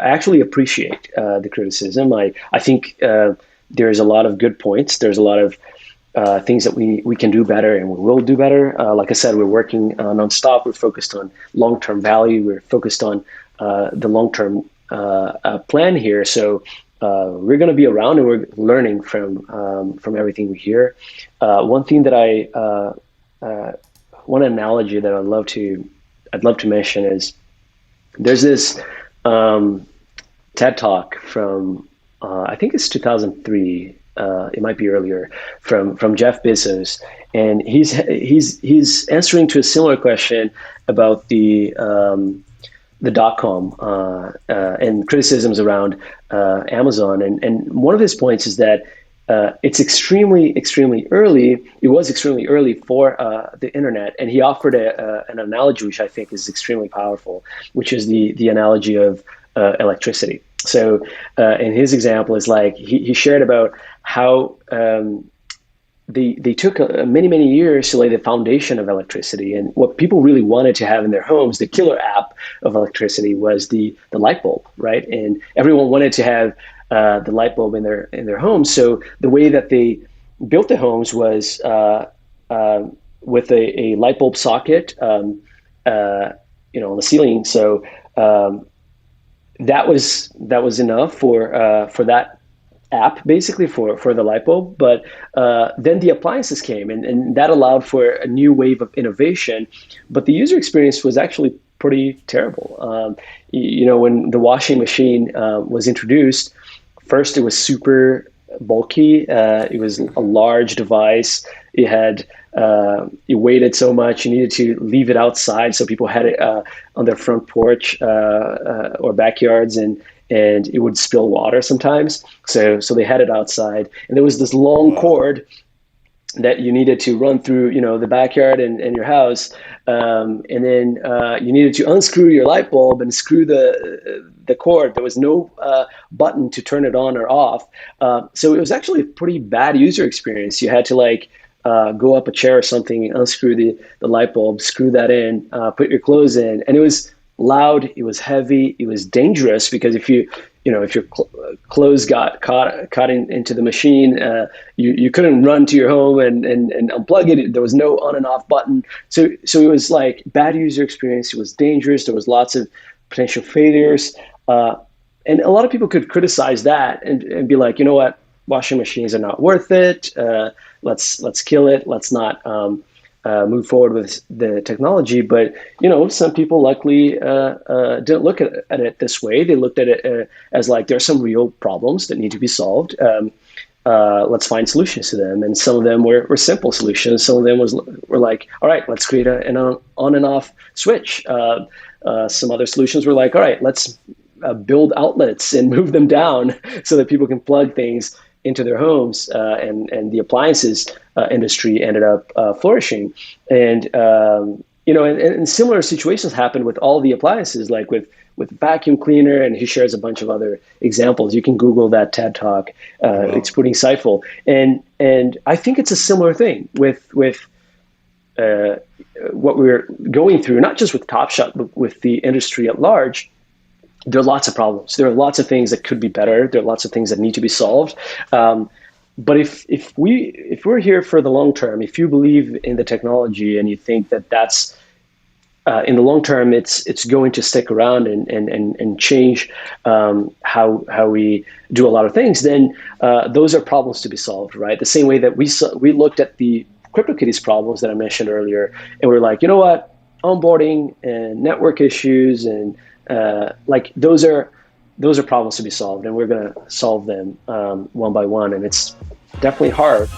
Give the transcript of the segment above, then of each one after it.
I actually appreciate the criticism. I think there's a lot of good points. There's a lot of things that we can do better and we will do better. Like I said, we're working nonstop. We're focused on long-term value. We're focused on the long-term plan here. So we're going to be around and we're learning from everything we hear. One thing that one analogy that I'd love to mention is there's this TED Talk from I think it's 2003. It might be earlier from Jeff Bezos, and he's answering to a similar question about the .com and criticisms around Amazon. And one of his points is that it's extremely early. It was extremely early for the internet, and he offered an analogy which I think is extremely powerful, which is the analogy of electricity. So in his example is like he shared about how they took many years to lay the foundation of electricity, and what people really wanted to have in their homes, the killer app of electricity, was the light bulb, right? And everyone wanted to have the light bulb in their homes. So the way that they built the homes was with a light bulb socket, on the ceiling. So that was enough for that app, basically for the light bulb. But then the appliances came, and that allowed for a new wave of innovation. But the user experience was actually pretty terrible. When the washing machine was introduced, first it was super bulky. It was a large device. It weighted so much. You needed to leave it outside, so people had it on their front porch or backyards, and it would spill water sometimes. So they had it outside, and there was this long cord that you needed to run through, the backyard and your house, and then you needed to unscrew your light bulb and screw the cord. There was no button to turn it on or off. So it was actually a pretty bad user experience. You had to go up a chair or something, unscrew the light bulb, screw that in, put your clothes in, and it was loud, it was heavy, it was dangerous, because if your clothes got caught into the machine, you couldn't run to your home and unplug it. There was no on and off button. So it was like bad user experience. It was dangerous. There was lots of potential failures. And a lot of people could criticize that and be like, you know what, washing machines are not worth it. Let's kill it. Let's not move forward with the technology. But some people luckily didn't look at it this way. They looked at it as like there's some real problems that need to be solved. Let's find solutions to them. And some of them were simple solutions. Some of them were like, all right, let's create an on and off switch. Some other solutions were like, all right, let's build outlets and move them down so that people can plug things into their homes, and the appliances industry ended up flourishing. And and similar situations happened with all the appliances, like with vacuum cleaner, and he shares a bunch of other examples. You can Google that TED Talk. It's pretty insightful. And I think it's a similar thing with what we're going through, not just with Top Shot, but with the industry at large. There are lots of problems. There are lots of things that could be better. There are lots of things that need to be solved. But if we're here for the long term, if you believe in the technology and you think that that's in the long term, it's going to stick around and change how we do a lot of things, then those are problems to be solved, right? The same way that we looked at the CryptoKitties problems that I mentioned earlier, and we're like, you know what, onboarding and network issues and those are problems to be solved, and we're going to solve them one by one, and it's definitely hard.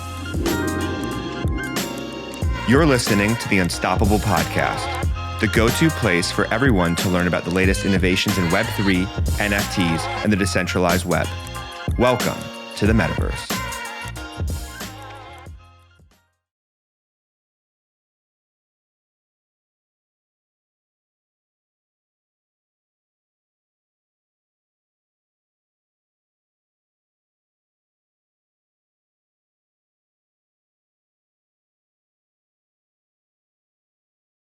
You're listening to the Unstoppable Podcast, the go-to place for everyone to learn about the latest innovations in Web3, NFTs, and the decentralized web. Welcome to the metaverse.